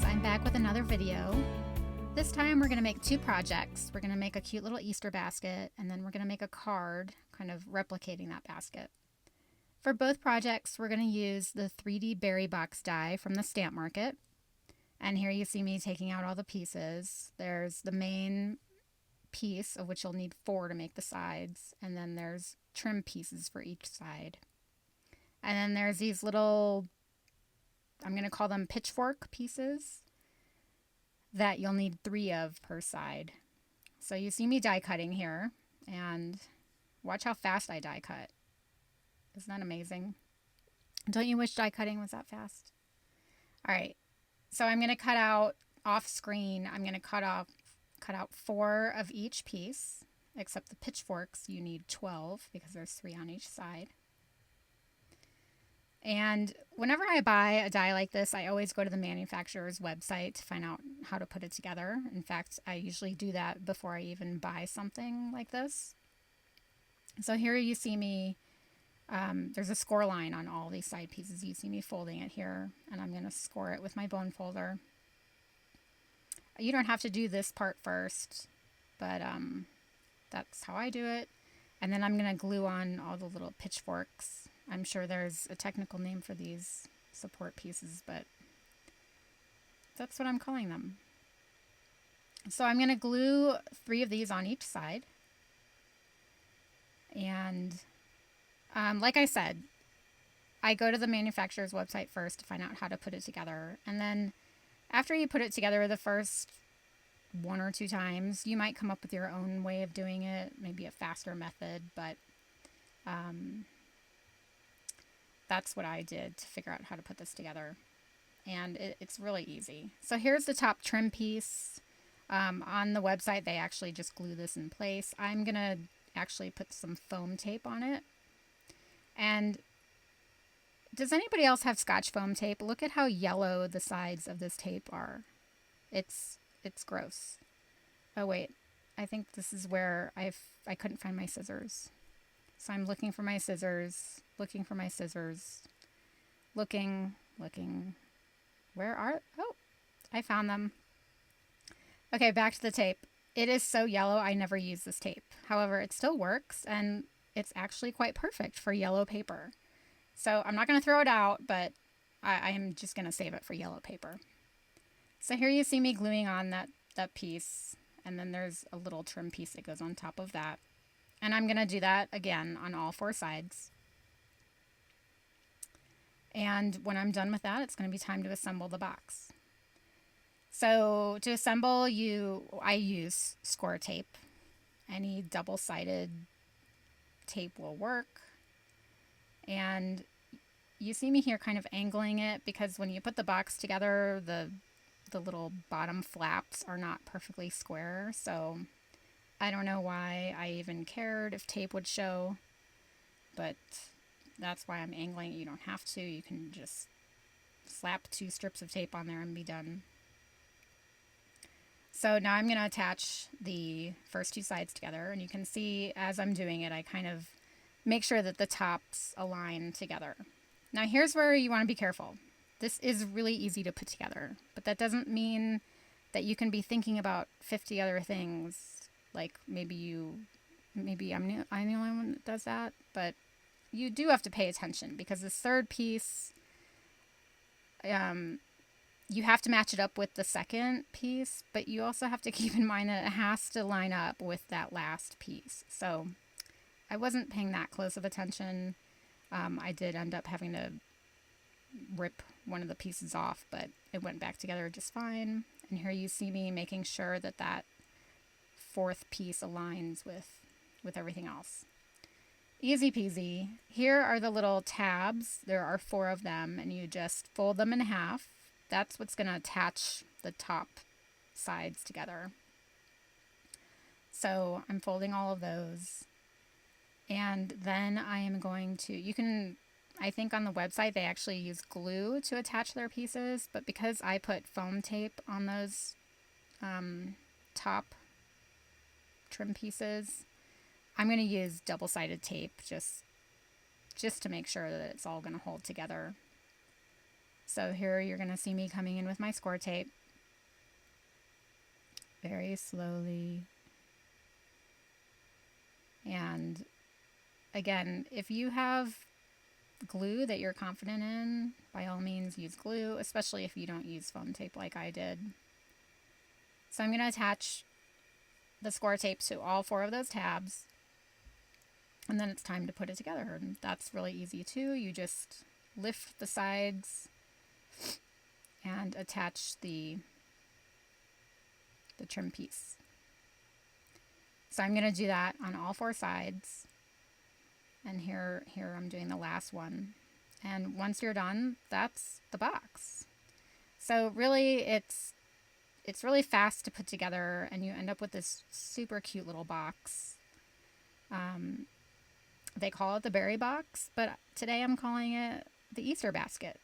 I'm back with another video. This time we're going to make two projects. We're going to make a cute little Easter basket, and then we're going to make a card kind of replicating that basket. For both projects, we're going to use the 3D Berry Box die from the Stamp Market. And here you see me taking out all the pieces. There's the main piece, of which you'll need 4 to make the sides, and then there's trim pieces for each side. And then there's these little, I'm going to call them pitchfork pieces, that you'll need 3 of per side. So you see me die cutting here, and watch how fast I die cut. Isn't that amazing? Don't you wish die cutting was that fast? All right, so I'm going to cut out off screen. I'm going to cut out 4 of each piece, except the pitchforks you need 12 because there's 3 on each side. And whenever I buy a die like this, I always go to the manufacturer's website to find out how to put it together. In fact, I usually do that before I even buy something like this. So here you see me, there's a score line on all these side pieces. You see me folding it here, and I'm going to score it with my bone folder. You don't have to do this part first, but that's how I do it. And then I'm going to glue on all the little pitchforks. I'm sure there's a technical name for these support pieces, but that's what I'm calling them. So I'm going to glue 3 of these on each side. And like I said, I go to the manufacturer's website first to find out how to put it together. And then after you put it together the first 1 or 2 times, you might come up with your own way of doing it, maybe a faster method, but that's what I did to figure out how to put this together. And it's really easy. So here's the top trim piece. On the website, they actually just glue this in place. I'm going to actually put some foam tape on it. And does anybody else have Scotch foam tape? Look at how yellow the sides of this tape are. It's gross. Oh wait, I think this is where I couldn't find my scissors. So I'm looking for my scissors, looking, where are, oh, I found them. Okay, back to the tape. It is so yellow, I never use this tape. However, it still works, and it's actually quite perfect for yellow paper. So I'm not going to throw it out, but I am just going to save it for yellow paper. So here you see me gluing on that piece, and then there's a little trim piece that goes on top of that. And I'm going to do that again on all 4 sides. And when I'm done with that, it's going to be time to assemble the box. So to assemble, I use score tape. Any double-sided tape will work. And you see me here kind of angling it because when you put the box together, the little bottom flaps are not perfectly square. So I don't know why I even cared if tape would show, but that's why I'm angling it. You don't have to. You can just slap 2 strips of tape on there and be done. So now I'm going to attach the first 2 sides together, and you can see as I'm doing it, I kind of make sure that the tops align together. Now here's where you want to be careful. This is really easy to put together, but that doesn't mean that you can be thinking about 50 other things. Like maybe I'm the only one that does that, but you do have to pay attention because this third piece, you have to match it up with the second piece, but you also have to keep in mind that it has to line up with that last piece. So I wasn't paying that close of attention. I did end up having to rip one of the pieces off, but it went back together just fine. And here you see me making sure that 4th piece aligns with everything else. Easy peasy. Here are the little tabs. There are 4 of them, and you just fold them in half. That's what's going to attach the top sides together. So I'm folding all of those. And then I am going to, I think on the website they actually use glue to attach their pieces, but because I put foam tape on those top trim pieces, I'm going to use double-sided tape just to make sure that it's all going to hold together. So here you're going to see me coming in with my score tape very slowly. And again, if you have glue that you're confident in, by all means use glue, especially if you don't use foam tape like I did. So I'm going to attach the score tape to all 4 of those tabs, and then it's time to put it together. And that's really easy too. You just lift the sides and attach the trim piece. So I'm going to do that on all 4 sides. And here I'm doing the last one. And once you're done, that's the box. So really it's really fast to put together, and you end up with this super cute little box. They call it the berry box, but today I'm calling it the Easter basket.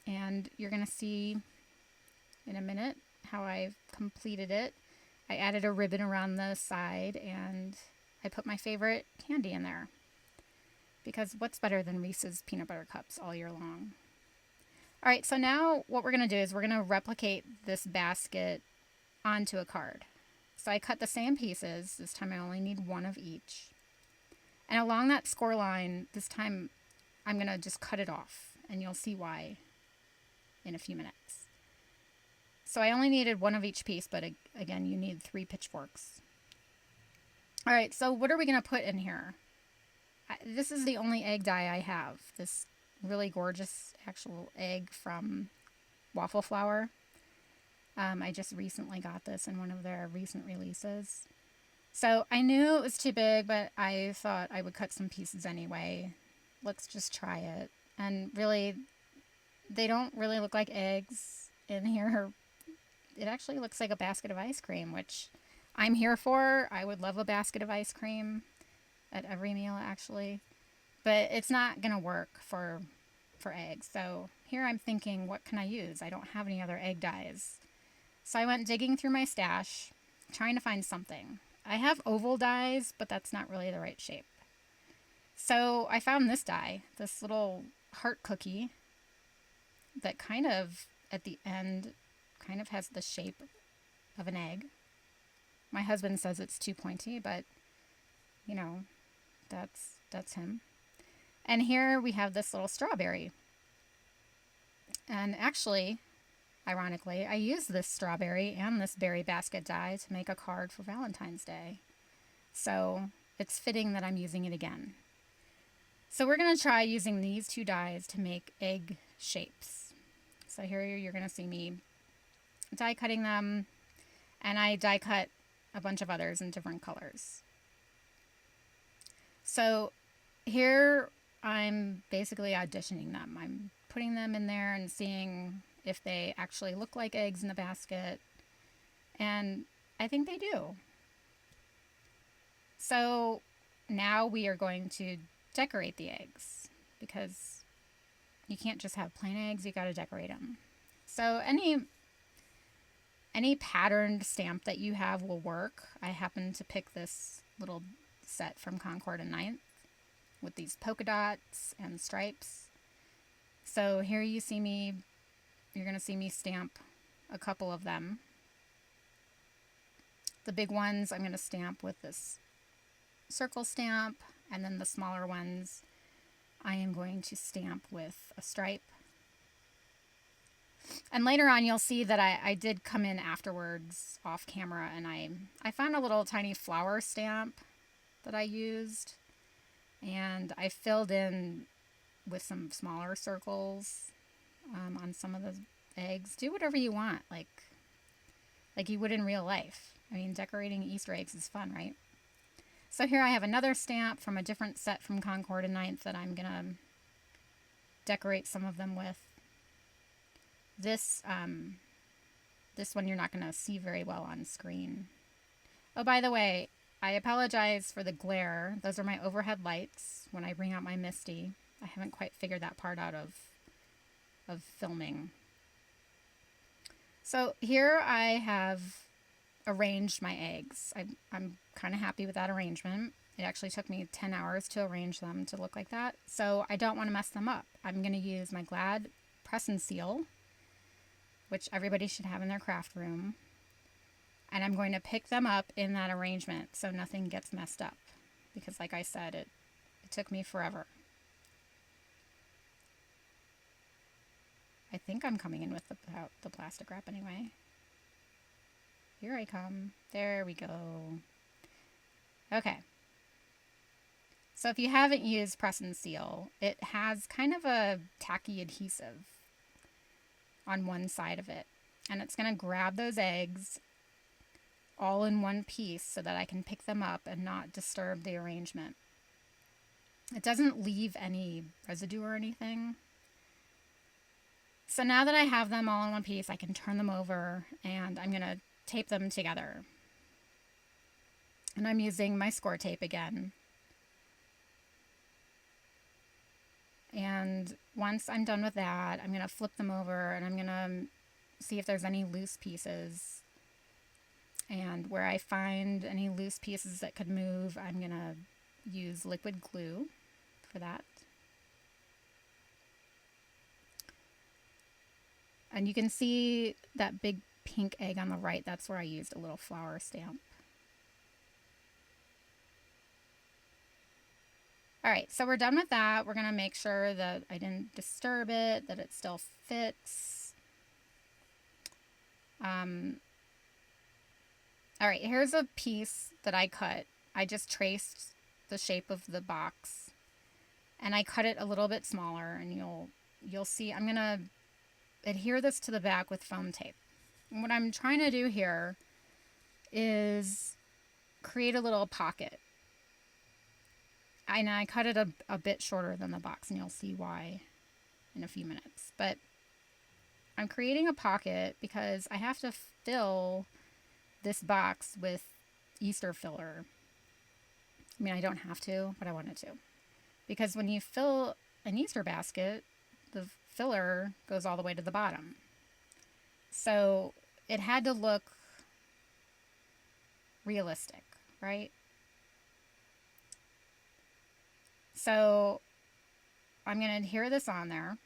And you're going to see in a minute how I've completed it. I added a ribbon around the side, and I put my favorite candy in there. Because what's better than Reese's peanut butter cups all year long? All right, so now what we're going to do is we're going to replicate this basket onto a card. So I cut the same pieces. This time I only need 1 of each. And along that score line, this time I'm going to just cut it off, and you'll see why in a few minutes. So I only needed 1 of each piece, but again, you need 3 pitchforks. All right, so what are we going to put in here? This is the only egg dye I have. This really gorgeous actual egg from Waffle Flower. I just recently got this in one of their recent releases. So I knew it was too big, but I thought I would cut some pieces anyway. Let's just try it. And really, they don't really look like eggs in here. It actually looks like a basket of ice cream, which I'm here for. I would love a basket of ice cream at every meal, actually. But it's not going to work for eggs. So here I'm thinking, what can I use? I don't have any other egg dyes. So I went digging through my stash, trying to find something. I have oval dyes, but that's not really the right shape. So I found this dye, this little heart cookie that kind of, at the end, kind of has the shape of an egg. My husband says it's too pointy, but, you know, that's him. And here we have this little strawberry. And actually, ironically, I used this strawberry and this berry basket dye to make a card for Valentine's Day. So it's fitting that I'm using it again. So we're going to try using these 2 dyes to make egg shapes. So here you're going to see me die cutting them, and I die cut a bunch of others in different colors. So here I'm basically auditioning them. I'm putting them in there and seeing if they actually look like eggs in the basket. And I think they do. So now we are going to decorate the eggs, because you can't just have plain eggs, you got to decorate them. So any patterned stamp that you have will work. I happen to pick this little set from Concord and Ninth with these polka dots and stripes. So here you're going to see me stamp a couple of them. The big ones I'm going to stamp with this circle stamp, and then the smaller ones I am going to stamp with a stripe. And later on you'll see that I did come in afterwards off camera, and I found a little tiny flower stamp that I used, and I filled in with some smaller circles on some of the eggs. Do whatever you want, like you would in real life. I mean, decorating Easter eggs is fun, right? So here I have another stamp from a different set from Concord and Ninth that I'm going to decorate some of them with. This one you're not going to see very well on screen. Oh, by the way, I apologize for the glare. Those are my overhead lights when I bring out my Misty. I haven't quite figured that part out of filming. So here I have arranged my eggs. I'm kind of happy with that arrangement. It actually took me 10 hours to arrange them to look like that. So I don't want to mess them up. I'm going to use my Glad press and seal, which everybody should have in their craft room. And I'm going to pick them up in that arrangement so nothing gets messed up. Because like I said, it took me forever. I think I'm coming in with the plastic wrap anyway. Here I come. There we go. Okay. So if you haven't used press and seal, it has kind of a tacky adhesive on one side of it. And it's going to grab those eggs all in one piece so that I can pick them up and not disturb the arrangement. It doesn't leave any residue or anything. So now that I have them all in one piece, I can turn them over and I'm going to tape them together. And I'm using my score tape again. And once I'm done with that, I'm going to flip them over and I'm going to see if there's any loose pieces. And where I find any loose pieces that could move, I'm going to use liquid glue for that. And you can see that big pink egg on the right. That's where I used a little flower stamp. All right, so we're done with that. We're going to make sure that I didn't disturb it, that it still fits. All right, here's a piece that I cut. I just traced the shape of the box and I cut it a little bit smaller, and you'll see I'm going to adhere this to the back with foam tape. And what I'm trying to do here is create a little pocket. And I cut it a bit shorter than the box, and you'll see why in a few minutes. But I'm creating a pocket because I have to fill this box with Easter filler. I mean, I don't have to, but I wanted to. Because when you fill an Easter basket, the filler goes all the way to the bottom. So it had to look realistic, right? So I'm going to adhere this on there.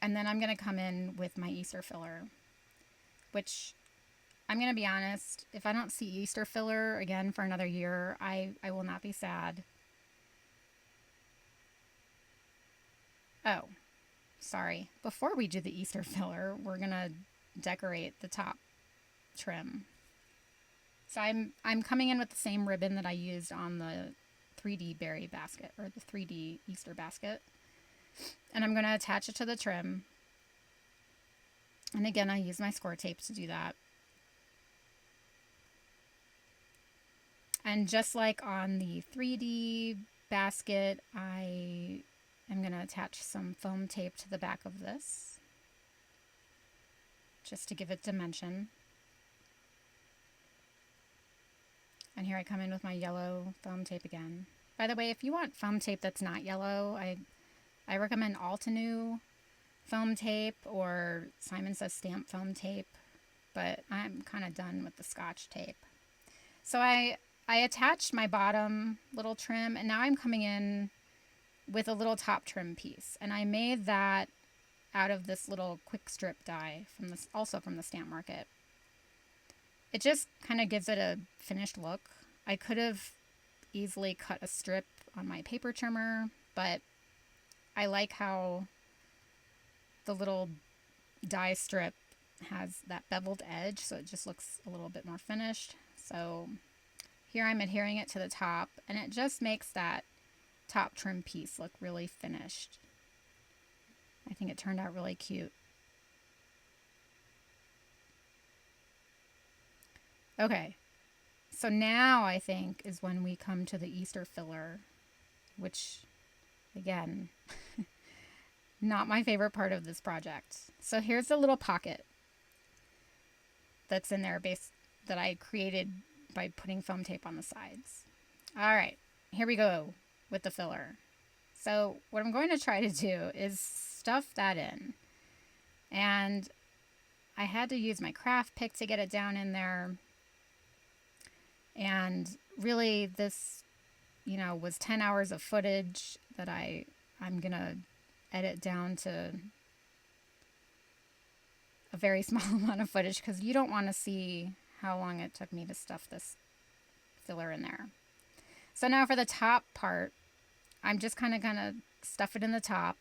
And then I'm going to come in with my Easter filler, which I'm going to be honest, if I don't see Easter filler again for another year, I will not be sad. Oh, sorry. Before we do the Easter filler, we're going to decorate the top trim. So I'm coming in with the same ribbon that I used on the 3D berry basket, or the 3D Easter basket. And I'm going to attach it to the trim. And again, I use my score tape to do that. And just like on the 3D basket, I am going to attach some foam tape to the back of this, just to give it dimension. And here I come in with my yellow foam tape again. By the way, if you want foam tape that's not yellow, I recommend Altenew foam tape, or Simon Says Stamp foam tape, but I'm kind of done with the Scotch tape. So I attached my bottom little trim, and now I'm coming in with a little top trim piece. And I made that out of this little quick strip die also from the Stamp Market. It just kind of gives it a finished look. I could have easily cut a strip on my paper trimmer, but I like how the little die strip has that beveled edge, so it just looks a little bit more finished. So here I'm adhering it to the top, and it just makes that top trim piece look really finished. I think it turned out really cute. Okay, so now I think is when we come to the Easter filler, which, again, not my favorite part of this project. So here's a little pocket that's in there that I created by putting foam tape on the sides. All right, here we go with the filler. So what I'm going to try to do is stuff that in. And I had to use my craft pick to get it down in there. And really this, was 10 hours of footage that I'm going to edit down to a very small amount of footage because you don't want to see how long it took me to stuff this filler in there. So now for the top part, I'm just kind of gonna stuff it in the top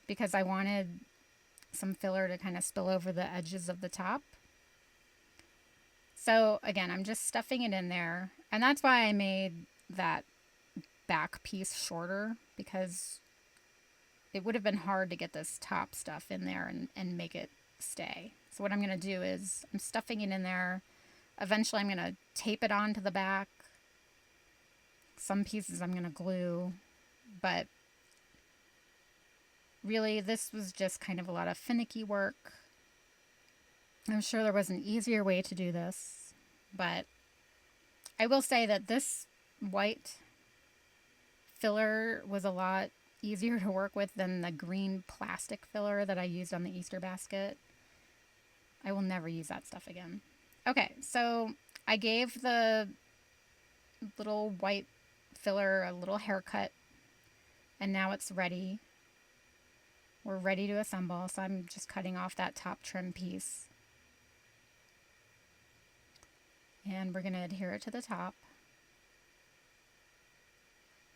because I wanted some filler to kind of spill over the edges of the top. So again, I'm just stuffing it in there, and that's why I made that back piece shorter, because it would have been hard to get this top stuff in there and make it stay. So what I'm going to do is I'm stuffing it in there. Eventually I'm going to tape it onto the back. Some pieces I'm going to glue, but really this was just kind of a lot of finicky work. I'm sure there was an easier way to do this, but I will say that this white filler was a lot easier to work with than the green plastic filler that I used on the Easter basket. I will never use that stuff again. Okay, so I gave the little white filler a little haircut, and now it's ready. We're ready to assemble, so I'm just cutting off that top trim piece. And we're going to adhere it to the top.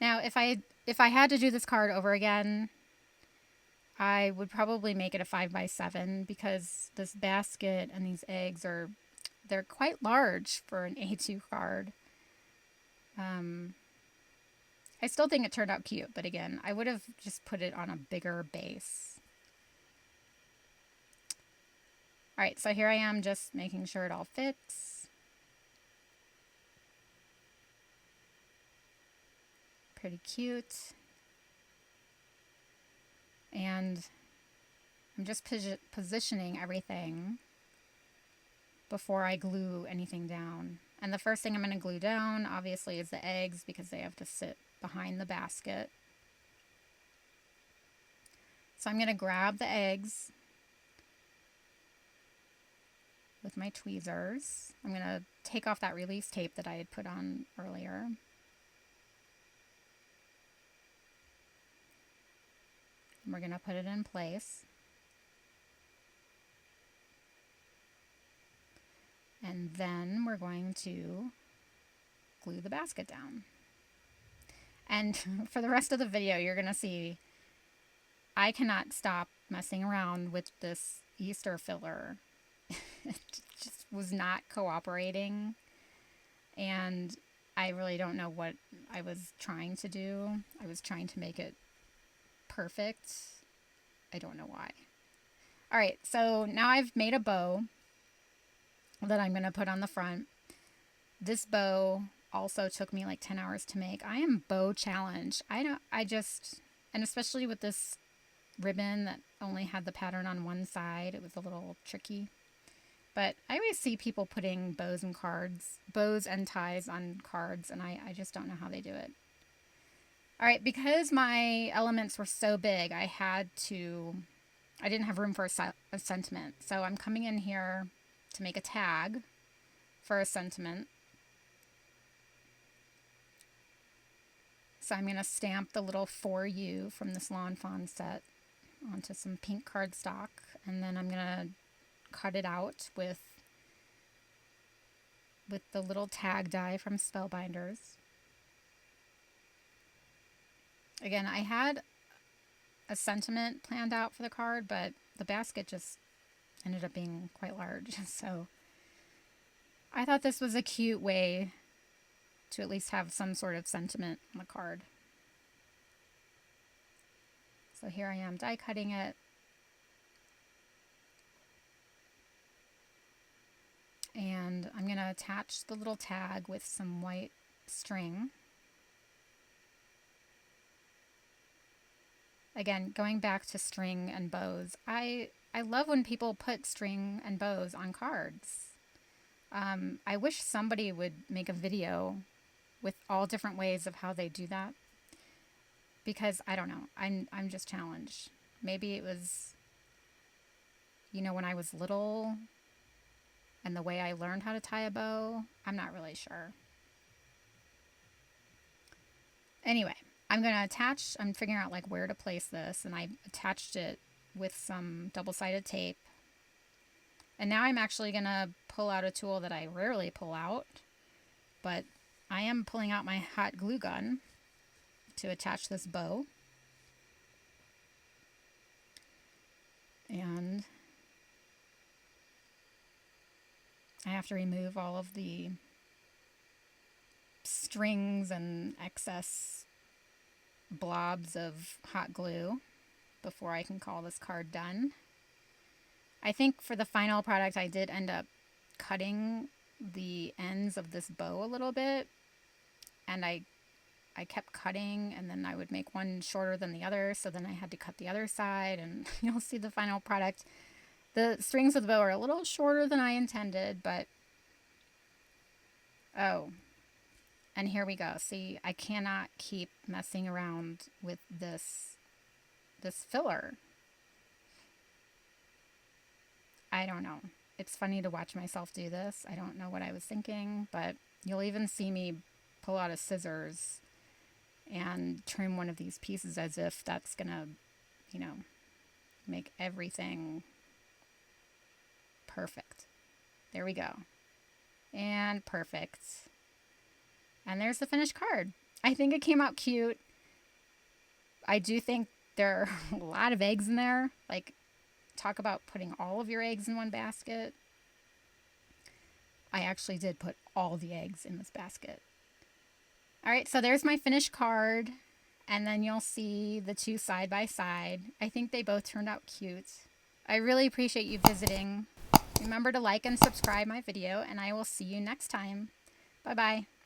Now, if I had to do this card over again, I would probably make it a 5x7 because this basket and these eggs they're quite large for an A2 card. I still think it turned out cute, but again, I would have just put it on a bigger base. All right, so here I am just making sure it all fits. Pretty cute. And I'm just positioning everything before I glue anything down. And the first thing I'm going to glue down, obviously, is the eggs because they have to sit behind the basket. So I'm going to grab the eggs with my tweezers. I'm going to take off that release tape that I had put on earlier. And we're going to put it in place. And then we're going to glue the basket down. And for the rest of the video, you're going to see I cannot stop messing around with this Easter filler. It just was not cooperating. And I really don't know what I was trying to do. I was trying to make it perfect. I don't know why. All right, so now I've made a bow that I'm going to put on the front. This bow also took me like 10 hours to make. I am bow challenged. And especially with this ribbon that only had the pattern on one side, it was a little tricky. But I always see people putting bows and ties on cards, and I just don't know how they do it. All right, because my elements were so big, I didn't have room for a sentiment. So I'm coming in here to make a tag for a sentiment. So I'm going to stamp the little For You from this Lawn Fawn set onto some pink cardstock, and then I'm going to cut it out with the little tag die from Spellbinders. Again, I had a sentiment planned out for the card, but the basket just ended up being quite large. So I thought this was a cute way to at least have some sort of sentiment on the card. So here I am die cutting it. And I'm going to attach the little tag with some white string. Again, going back to string and bows, I love when people put string and bows on cards. I wish somebody would make a video with all different ways of how they do that, because I don't know, I'm just challenged. Maybe it was, when I was little and the way I learned how to tie a bow. I'm not really sure. Anyway, I'm going to attach, I'm figuring out like where to place this, and I attached it with some double-sided tape. And now I'm actually going to pull out a tool that I rarely pull out, but I am pulling out my hot glue gun to attach this bow. And I have to remove all of the strings and excess blobs of hot glue before I can call this card done. I think for the final product I did end up cutting the ends of this bow a little bit, and I kept cutting, and then I would make one shorter than the other, so then I had to cut the other side, and you'll see the final product. The strings of the bow are a little shorter than I intended, but oh, and here we go. See, I cannot keep messing around with this filler. I don't know. It's funny to watch myself do this. I don't know what I was thinking, but you'll even see me pull out a scissors and trim one of these pieces as if that's gonna, make everything perfect. There we go. And perfect. And there's the finished card. I think it came out cute. I do think there are a lot of eggs in there. Like, talk about putting all of your eggs in one basket. I actually did put all the eggs in this basket. All right, so there's my finished card, and then you'll see the two side by side. I think they both turned out cute. I really appreciate you visiting. Remember to like and subscribe my video, and I will see you next time. Bye-bye.